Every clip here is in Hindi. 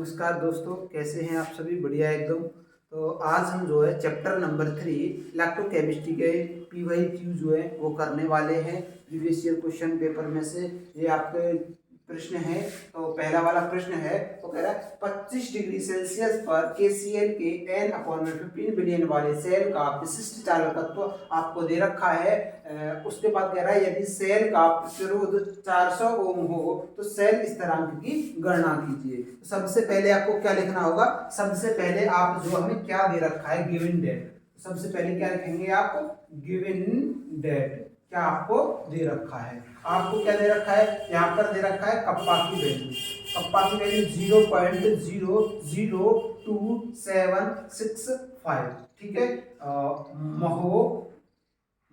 नमस्कार दोस्तों, कैसे हैं आप सभी? बढ़िया एकदम। तो आज हम जो है चैप्टर नंबर 3 इलेक्ट्रोकेमिस्ट्री के PYQ जो है वो करने वाले हैं। प्रीवियस ईयर क्वेश्चन पेपर में से ये आपके प्रश्न है। तो पहला वाला प्रश्न है, तो कह रहा है 25 डिग्री सेल्सियस पर KCl के n/15 बिलियन वाले सेल का विशिष्ट चालकत्व आपको दे रखा है। उसके बाद कह रहा है यदि सेल का प्रतिरोध 400 ओम हो तो सेल स्थिरांक की गणना कीजिए। तो सबसे पहले आपको क्या लिखना होगा? सबसे पहले आप जो हमें क्या दे रखा है, गिवन डेट। सबसे पहले क्या लिखेंगे आप? Given date. क्या आपको दे रखा है? आपको क्या दे रखा है? यहाँ पर दे रखा है कप्पा की वैल्यू। कप्पा की वैल्यू 0.0022765। ठीक है।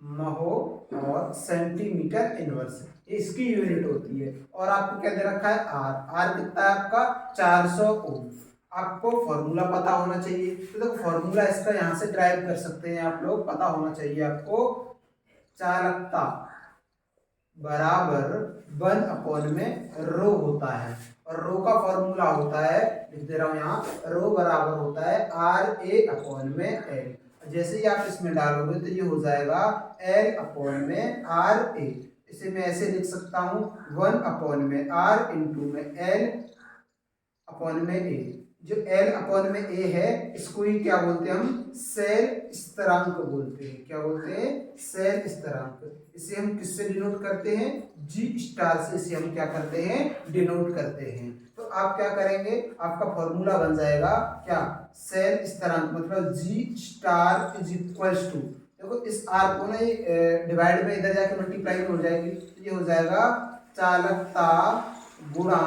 महो और सेंटीमीटर इनवर्स इसकी यूनिट होती है। और आपको क्या दे रखा है? आर कितना है आपका? 400 ओम। आपको फॉर्मूला पता होना चाहिए। तो देखो फॉर्मूला इसका यहाँ से ड्राइव कर सकते हैं आप लोग, पता होना चाहिए आपको। चालकता बराबर 1 में रो होता है, और रो का फॉर्मूला होता है, लिख दे रहा हूं यहाँ, रो बराबर होता है RA/L। जैसे ही आप इसमें डालोगे तो ये हो जाएगा L/RA। इसे मैं ऐसे लिख सकता हूँ 1/R इंटू में L/A। जो L/A है इसको ही क्या बोलते हैं हम? सेल स्थिरांक बोलते हैं। क्या बोलते हैं? सेल स्थिरांक। इसे हम किससे डिनोट करते हैं? G स्टार से इसे हम क्या करते हैं? डिनोट करते हैं। तो आप क्या करेंगे? आपका फॉर्मूला बन जाएगा क्या? सेल स्थिरांक मतलब G star is equals to, देखो इस R को ना डिवाइड में इधर जाके मल्टीप्लाई में हो जाएगी, तो ये हो जाएगा चालकता गुणा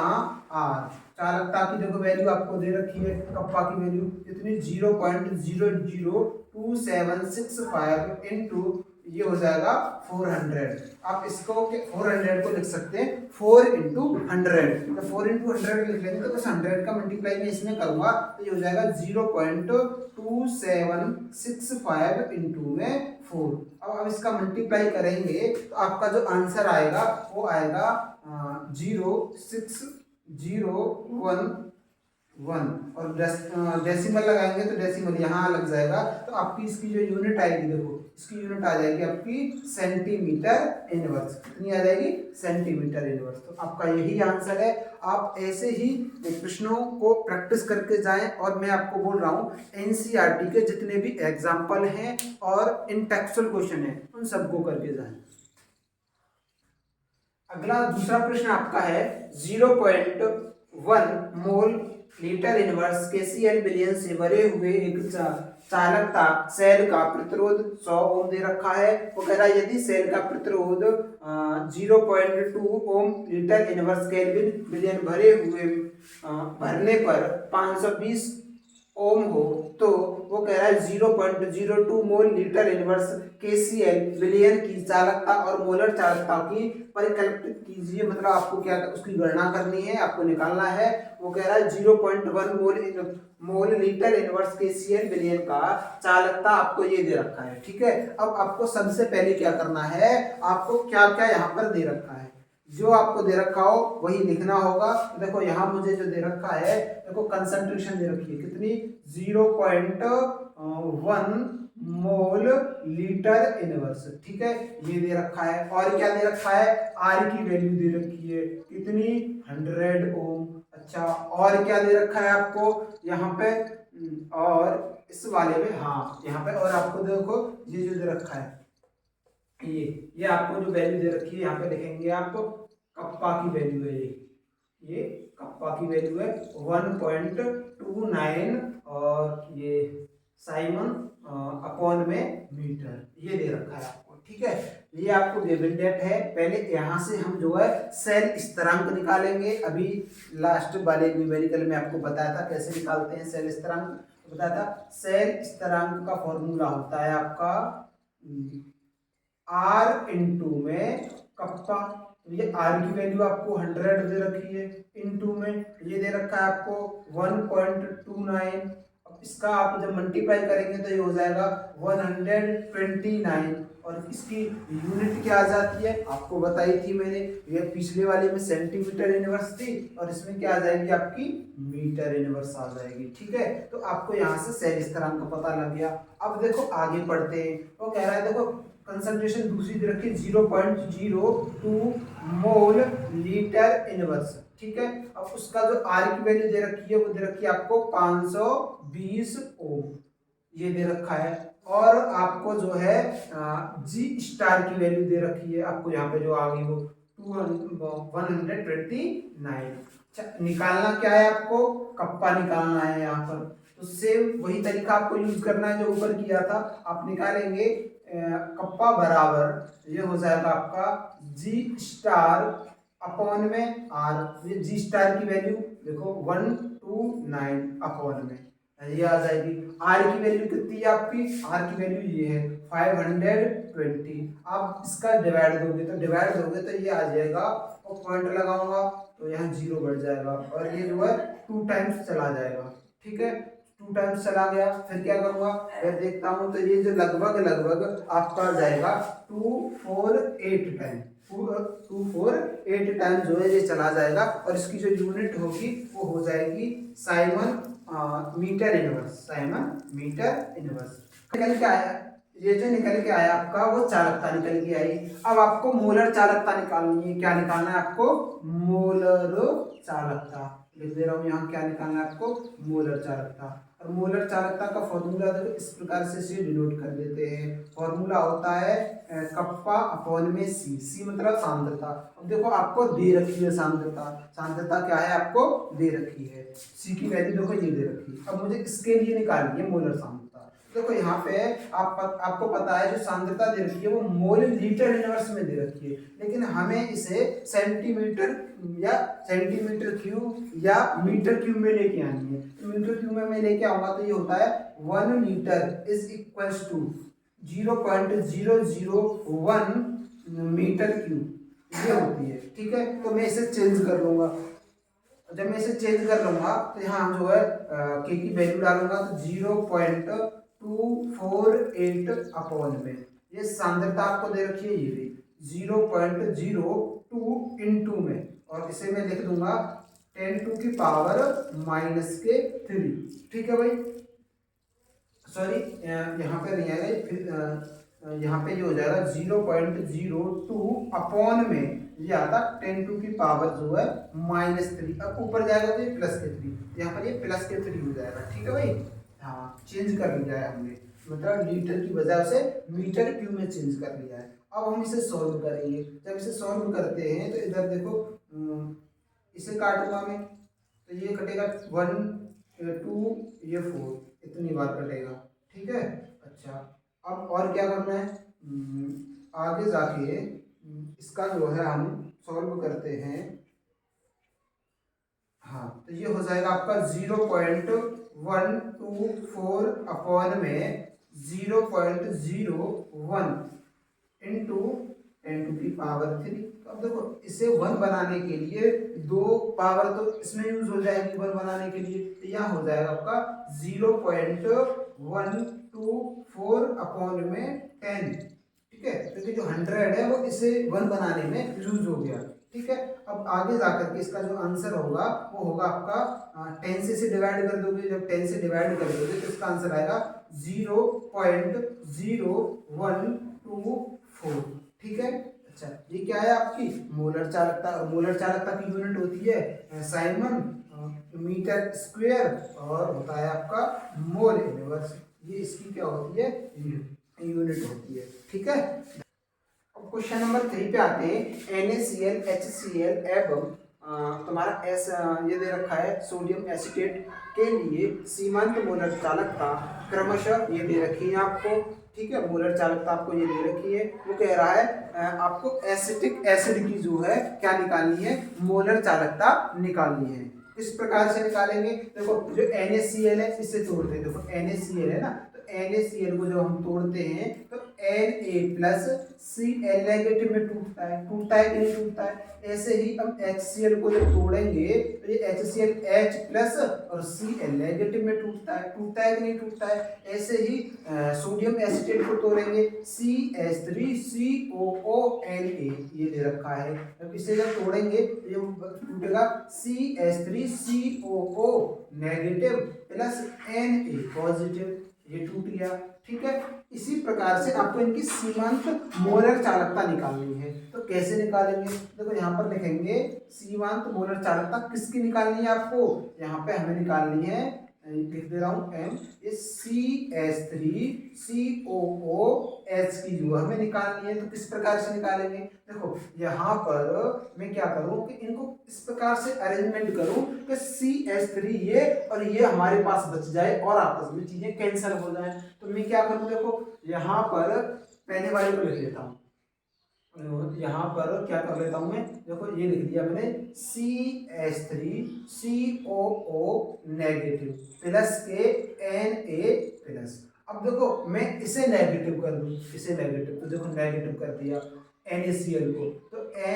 R। चालकता की देखो वैल्यू आपको दे रखी है, कप्पा की वैल्यू इतनी 0.0022765 इंटू ये हो जाएगा 400। आप इसको 400 को लिख सकते हैं 4 इंटू 100। तो 4 इंटू 100 लिख लेंगे तो उस 100 का मल्टीप्लाई में इसमें करूंगा तो ये हो जाएगा 0.2765 इंटू में 4। अब इसका मल्टीप्लाई करेंगे तो आपका जो आंसर आएगा वो आएगा 06011 और डेसिमल लगाएंगे तो डेसिमल यहाँ लग जाएगा। तो आपकी इसकी जो यूनिट आएगी, देखो इसकी यूनिट आ जाएगी आपकी सेंटीमीटर इनवर्स। कितनी आ जाएगी? Centimetre inverse. तो आपका यही आंसर है। आप ऐसे ही प्रश्नों को प्रैक्टिस करके जाएं, और मैं आपको बोल रहा हूँ NCERT के जितने भी एग्जाम्पल हैं और इन टेक्सुअल क्वेश्चन है उन सबको करके जाएं। अगला दूसरा प्रश्न आपका है 0.1 mole litre inverse KCl billion से भरे हुए एक चालकता सेल का प्रतिरोध 100 ओम दे रखा है। वो कह रहा है यदि सेल का प्रतिरोध 0.2 ओम लीटर इनवर्स केल्विन बिलियन भरने पर 520 ओम हो तो वो कह रहा है 0.02 mole litre inverse KCl billion की चालकता और मोलर चालकता की परिकल्पित कीजिए। मतलब आपको क्या उसकी गणना करनी है, आपको निकालना है। वो कह रहा है 0.1 mole litre inverse KCl billion का चालकता आपको ये दे रखा है। ठीक है। अब आपको सबसे पहले क्या करना है? आपको क्या क्या यहाँ पर दे रखा है, जो आपको दे रखा हो वही लिखना होगा। देखो यहाँ मुझे जो दे रखा है, देखो कंसंट्रेशन दे रखी है कितनी? 0.1 मोल लीटर इनवर्स। ठीक है, ये दे रखा है। और क्या दे रखा है? आर की वैल्यू दे रखी है कितनी? 100 ओम। अच्छा, और क्या दे रखा है आपको यहाँ पे? और इस वाले में, हाँ यहाँ पे और आपको देखो ये जो दे रखा है, ये आपको जो वैल्यू दे रखी है यहाँ पे लिखेंगे आपको कप्पा की वैल्यू है। ये कप्पा की वैल्यू है 1.29 और ये साइमन अपॉन में मीटर, ये दे रखा है आपको। ठीक है, ये आपको गिवन डेट है। पहले यहाँ से हम जो है सेल स्थिरांक निकालेंगे। अभी लास्ट वाले न्यूमेरिकल में आपको बताया था कैसे निकालते हैं सेल स्थिरांक, तो बताया था सेल स्थिरांक का फॉर्मूला होता है आपका R इंटू में कप्पा। ये R की वैल्यू आपको 100 दे रखी है, इंटू में ये दे रखा है आपको 1.29 अब इसका आप जब मल्टीप्लाई करेंगे तो ये हो जाएगा 129, और इसकी यूनिट क्या आ जाती है आपको बताई थी मैंने, ये पिछले वाले में सेंटीमीटर इनवर्स थी और इसमें क्या आ जाएगी आपकी मीटर इनवर्स आ जाएगी। ठीक है, तो आपको यहाँ से सेल स्थिरांक का पता लग गया। अब देखो आगे पढ़ते हैं, वो कह रहा है देखो कंसंट्रेशन दूसरी दे रखी 0.02 मोल लीटर इनवर्स। ठीक है, अब उसका जो आर की वैल्यू दे रखी है वो दे रखी है आपको 520 ओम, ये दे रखा है। और आपको जो है जी स्टार की वैल्यू दे रखी है आपको यहाँ पे जो आ गई वो 129। निकालना क्या है आपको, कप्पा निकालना है यहाँ पर। तो सेम वही तरीका आपको यूज करना है जो ऊपर किया था। आप निकालेंगे कप्पा बराबर ये हो जाएगा आपका जी स्टार अपॉन में आर। ये जी स्टार की वैल्यू देखो 129 अपॉन में ये आ जाएगी। आर की वैल्यू कितनी है आपकी, आर की वैल्यू ये है 520। आप इसका डिवाइड दोगे तो ये आ जाएगा, और पॉइंट लगाऊंगा तो यहाँ 0 बढ़ जाएगा और ये जो है 2 टाइम्स चला जाएगा। ठीक है, 2 टाइम्स चला गया, फिर क्या करूंगा, फिर देखता हूँ तो ये जो लगभग आपका जाएगा 248 टाइम, 248 टाइम जो है ये चला जाएगा। और इसकी जो यूनिट होगी वो हो जाएगी साइमन मीटर इनवर्स, निकल के आया। ये जो निकल के आया आपका वो चालकता निकल के आई। अब आपको मोलर चालकता निकालनी है। क्या निकालना है आपको, मोलर चालकता। लिख दे रहा हूँ यहाँ, क्या निकालना है आपको, मोलर चालकता। और मोलर चालकता का फॉर्मूला देखो इस प्रकार से इसे डिनोट कर देते हैं। फॉर्मूला होता है कप्पा अपॉन में सी मतलब सांद्रता। अब देखो आपको दे रखी है सांद्रता क्या है आपको दे रखी है, सी की वैल्यू देखो ये दे रखी है। अब मुझे इसके लिए निकालनी है मोलर सांद्रता। देखो यहाँ पे आपको पता है जो सांद्रता दे रखी है वो मोल लीटर इनवर्स में दे रखी है, लेकिन हमें इसे सेंटीमीटर क्यूब या मीटर क्यूब में लेके आनी है। तो मीटर क्यूब में मैं लेके आऊंगा तो ये होता है 1 litre is equals to 0.001 metre cube ये होती है। ठीक है, तो मैं इसे चेंज कर लूंगा। जब मैं इसे चेंज कर लूंगा तो यहाँ जो है के की वैल्यू डालूंगा तो 0.248 अपॉन में ये सांद्रता आपको दे रखी है, ये 0.02 इंटू में, और इसे मैं लिख दूंगा 10⁻³ -3। ठीक है भाई, सॉरी यहाँ पे नहीं आएगा, यहाँ पे ये हो जाएगा 0.02 अपॉन में ये आता 10⁻³ जो है -3। अब ऊपर जाएगा तो ये +3, यहाँ पर ये +3 हो जाएगा। ठीक है भाई, हाँ चेंज कर लिया है हमने, मतलब लीटर की बजाय से मीटर क्यूब में चेंज कर लिया है। अब हम इसे सॉल्व करेंगे। जब इसे सॉल्व करते हैं तो इधर देखो इसे काटूंगा मैं तो ये कटेगा 1 2 ये 4 इतनी बार कटेगा। ठीक है, अच्छा अब और क्या करना है, आगे जाके इसका जो है हम सॉल्व करते हैं। हाँ तो ये हो जाएगा आपका 0.124 अपॉन में 0.01 इंटू 10⁻³ अब देखो इसे 1 बनाने के लिए 2 पावर तो इसमें यूज हो जाएगी 1 बनाने के लिए, तो यहाँ हो जाएगा आपका 0.124 अपॉन में 10। ठीक है, क्योंकि जो 100 है वो इसे 1 बनाने में यूज हो गया। ठीक है, अब आगे जाकर के इसका जो आंसर होगा वो होगा आपका 10 से इसे डिवाइड कर दोगे। जब 10 से डिवाइड कर दोगे तो इसका आंसर आएगा 0.0124। ठीक है, अच्छा ये क्या है आपकी मोलर चालकता। और मोलर चालकता की यूनिट होती है साइमन मीटर स्क्वायर और होता है आपका मोल इनवर्स। ये इसकी क्या होती है यूनिट होती है। ठीक है, क्वेश्चन नंबर 3 पे आते हैं। NaCl HCl एवं तुम्हारा ये दे रखा है सोडियम एसीटेट के लिए सीमांत मोलर चालकता क्रमशः ये दे रखी है आपको। ठीक है, मोलर चालकता आपको ये दे रखी है। वो कह रहा है आपको एसिटिक एसिड की जो है क्या निकालनी है, मोलर चालकता निकालनी है। इस प्रकार से निकालेंगे। देखो जो NaCl है इसे तोड़ दे, देखो NaCl है ना, तो NaCl को जब हम तोड़ते हैं तो Na प्लस Cl नेगेटिव में टूटता है कि नहीं टूटता है। ऐसे ही हम HCl को जब तोड़ेंगे तो ये HCl H प्लस और Cl नेगेटिव में टूटता है कि नहीं टूटता है। ऐसे ही सोडियम एसिटेट को तोड़ेंगे CH3COONa ये दे रखा है, जब इसे जब तोड़ेंगे ये टूटेगा CH3COO negative plus Na positive, ये टूट गया। ठीक है, इसी प्रकार से आपको इनकी सीमांत मोलर चालकता निकालनी है। तो कैसे निकालेंगे, देखो यहाँ पर लिखेंगे सीमांत मोलर चालकता किसकी निकालनी है आपको, यहाँ पे हमें निकालनी है, लिख दे रहा हूँ M, इस CH3COOH की जो हमें निकालनी है। तो किस प्रकार से निकालेंगे, देखो यहाँ पर मैं क्या करूँ कि इनको इस प्रकार से अरेंजमेंट करूँ कि CH3 ये और ये हमारे पास बच जाए और आपस में चीजें कैंसिल हो जाए। तो मैं क्या करूँ, देखो यहाँ पर पहले वाले को लिख लेता हूँ, यहाँ पर क्या कर लेता हूँ मैं, देखो ये लिख दिया मैंने CH3COO नेगेटिव प्लस के Na प्लस। अब देखो मैं इसे नेगेटिव कर दूँ, इसे नेगेटिव, तो देखो नेगेटिव कर दिया NaCl को, तो Na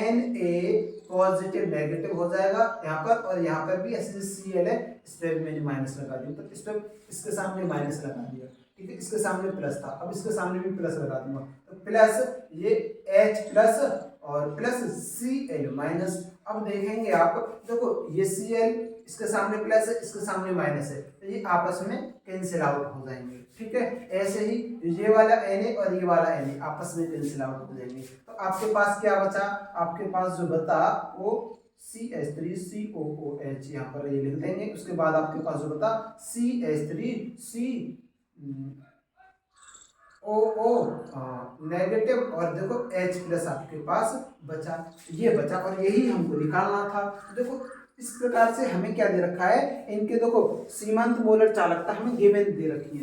पॉजिटिव नेगेटिव हो जाएगा यहाँ पर, और यहाँ पर भी ऐसे Cl है इस पर मैंने माइनस लगा दिया, तो इस पर इसके सामने माइनस लगा दिया। ठीक है, इसके सामने प्लस था, अब इसके सामने भी प्लस लगा दूंगा, तो प्लस ये H प्लस और प्लस Cl माइनस। अब देखेंगे आप, देखो ये Cl इसके सामने प्लस है, इसके सामने माइनस है, तो ये आपस में कैंसिल आउट हो जाएंगे। ठीक है, ऐसे ही ये वाला Na और ये वाला Na आपस में कैंसिल आउट हो जाएंगे। तो आपके पास क्या बचा, आपके पास जो बता वो CH3COOH यहाँ पर ये लिख देंगे। उसके बाद आपके पास जो बता CH3COO नेगेटिव और देखो H प्लस आपके पास बचा, ये बचा और यही हमको निकालना था। देखो इस प्रकार से हमें क्या दे रखा है, इनके देखो सीमांत मोलर चालकता हमें गिवन दे रखी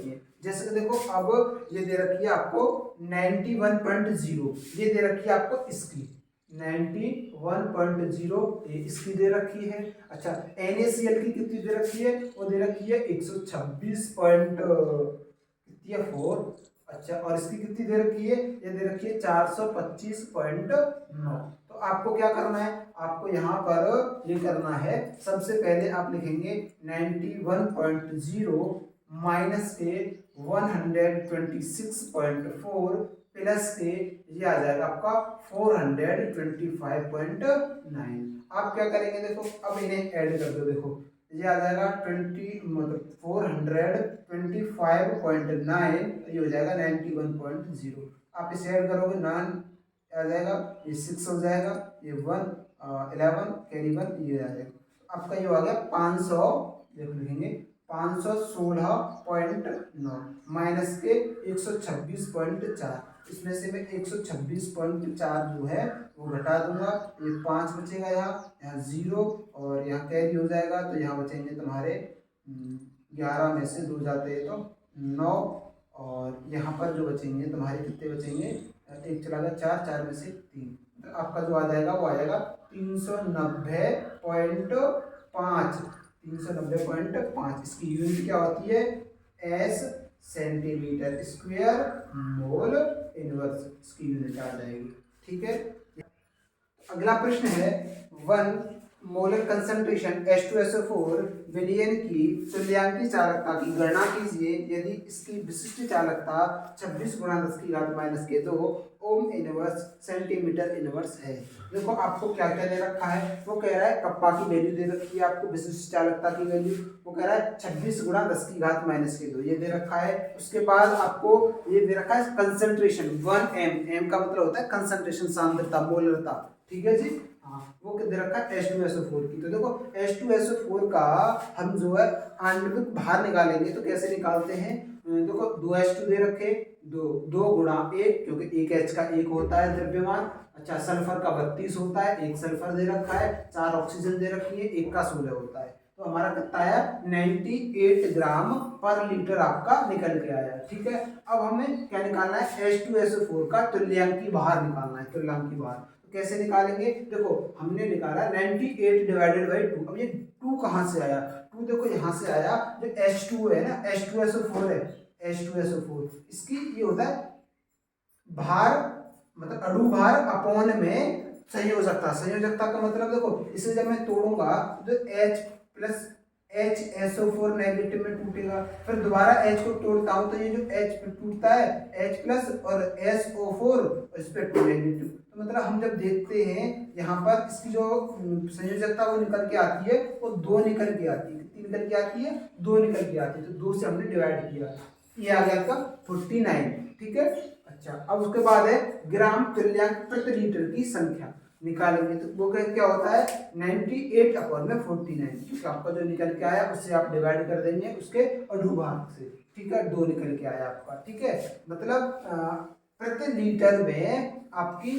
है। जैसे कि देखो अब ये दे रखी है आपको 91.0, ये दे रखी है आपको इसकी 91.0 इसकी दे रखी है। अच्छा NaCl की कितनी दे रखी है, वो दे रखी है 126.4। अच्छा और इसकी कितनी दे रखी है, ये दे रखी है 425.9। तो आपको क्या करना है, आपको यहाँ पर ये करना है, सबसे पहले आप लिखेंगे 91.0 माइनस के 126.4 प्लस के ये आ जाएगा आपका 425.9। आप क्या करेंगे, देखो अब इन्हें ऐड कर दो, देखो ये आ जाएगा 425.9, ये हो जाएगा 91.0। आप इसे ऐड करोगे 9 आ जाएगा, ये 6 हो जाएगा, ये 1 11 कैरी 1 ये आ जाएगा, आपका ये हो गया 500, देखो लिखेंगे 516.9 माइनस के 126.4। इसमें से मैं 126.4 जो है वो घटा दूंगा, ये 5 बचेगा, यहाँ 0 और यहाँ कैरी हो जाएगा, तो यहाँ बचेंगे तुम्हारे 11 में से 2 जाते हैं तो 9, और यहाँ पर जो बचेंगे तुम्हारे कितने बचेंगे, एक चला गया 4 में से 3, तो आपका जो आ जाएगा वो आ जाएगा 390.5। इसकी यूनिट क्या होती है, S centimetre square mole inverse, इसकी यूनिट आ जाएगी। ठीक है, अगला प्रश्न है 1 मोलर कंसंट्रेशन H2SO4 विलयन की तुल्यांकी चालकता की गणना कीजिए यदि इसकी विशिष्ट चालकता 26 × 10⁻⁻2 ओम इनवर्स सेंटीमीटर इनवर्स है। देखो आपको क्या क्या दे रखा है, वो कह रहा है कप्पा की वैल्यू दे रखी है, आपको विशिष्ट चालकता की वैल्यू वो कह रहा है 26 × 10⁻⁻2 ये दे रखा है। उसके बाद आपको ये दे रखा है कंसंट्रेशन 1m, m का मतलब होता है कंसंट्रेशन सांद्रता मोलरता। ठीक है जी, हाँ वो दे रखा है H2SO4 की। तो देखो H2SO4 का हम जो है आणविक भार निकालेंगे तो कैसे निकालते हैं, देखो 2H2 दे रखे, 2 × 1 क्योंकि 1H का 1 होता है द्रव्यमान। अच्छा सल्फर का 32 होता है, 1 सल्फर दे रखा है, 4 ऑक्सीजन दे रखी है, 1 का 16 होता है, तो हमारा कितना आया 98 ग्राम पर लीटर आपका निकल के आया। ठीक है, अब हमें क्या निकालना है, H2SO4 का तुल्यांकी भार निकालना है। तुल्यांकी भार कैसे निकालेंगे, देखो हमने निकाला 98/2। अब ये 2 कहाँ से आया, 2 देखो यहाँ से आया, जो H2 है ना, H2SO4 है, H2SO4। इसकी ये होता है भार, मतलब अणु भार अपॉन में संयोजकता। संयोजकता का मतलब देखो, इसे जब मैं तोड़ूंगा तो HSO4 नेगेटिव में टूटेगा, फिर दोबारा H को तोड़ता हूं तो ये जो H टूटता है H प्लस और SO4 इस पे 2 नेगेटिव। तो मतलब हम जब देखते हैं यहाँ पर इसकी जो संयोजकता वो निकल के आती है, वो 2 निकल के आती है। कितनी निकल के आती है? 2 निकल के आती है। तो 2 से हमने डिवाइड किया, ये आ गया आपका 49। ठीक है। अच्छा, अब उसके बाद है ग्राम तुल्यांक प्रति लीटर की संख्या निकालेंगे। तो वो क्या होता है 98 अपॉन में 49। आपका जो निकल के आया उससे आप डिवाइड कर देंगे उसके अणुभाग से। ठीक है, 2 निकल के आया आपका। ठीक है, मतलब प्रति लीटर में आपकी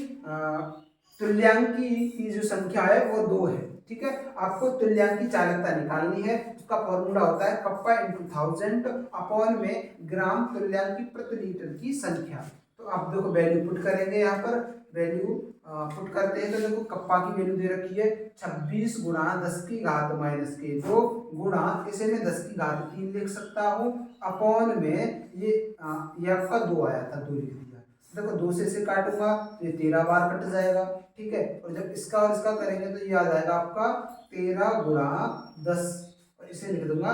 तुल्यांकी की जो संख्या है वो 2 है। ठीक है, आपको तुल्यांकी चालकता निकालनी है। उसका फॉर्मूला होता है कप्पा इंटू 1000 अपॉन में ग्राम तुल्यांकी प्रति लीटर की संख्या। तो आप देखो वैल्यू पुट करेंगे, यहाँ पर वैल्यू पुट करते हैं तो देखो कप्पा की वैल्यू दे रखी है 26 गुणा 10 की घात माइनस के 2 गुणा, इसे मैं 10 की घात 3 लिख सकता हूँ, अपॉन में ये आपका 2 आया था, 2 लिख दिया। देखो 2 से इसे काटूंगा तो ये 13 बार कट जाएगा। ठीक है, और जब इसका और इसका करेंगे तो ये आ जाएगा आपका 13 गुणा 10, और इसे लिख दूंगा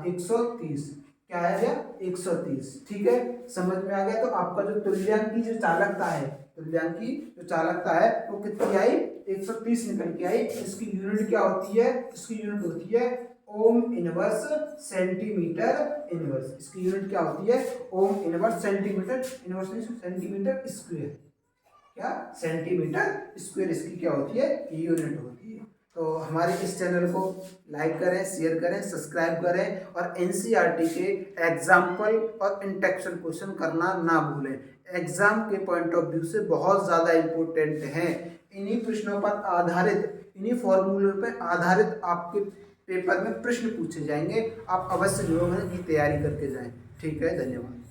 130। क्या आ गया? 130। ठीक है, समझ में आ गया। तो आपका जो तुल्यांकी जो चालकता है, तुल्यांकी जो चालकता है वो कितनी आई? 130 निकल के आई। इसकी यूनिट क्या होती है? इसकी यूनिट होती है ओम इनवर्स सेंटीमीटर इनवर्स। इसकी यूनिट क्या होती है? Ohm inverse centimetre inverse, centimetre square. क्या? सेंटीमीटर स्क्वायर इसकी क्या होती है? यूनिट होती है। तो हमारे इस चैनल को लाइक करें, शेयर करें, सब्सक्राइब करें, और एनसीईआरटी के एग्जाम्पल और इंटेक्शन क्वेश्चन करना ना भूलें। एग्जाम के पॉइंट ऑफ व्यू से बहुत ज़्यादा इम्पोर्टेंट हैं। इन्हीं प्रश्नों पर आधारित, इन्हीं फॉर्मूलों पर आधारित आपके पेपर में प्रश्न पूछे जाएंगे। आप अवश्य जो है की तैयारी करके जाएं। ठीक है, धन्यवाद।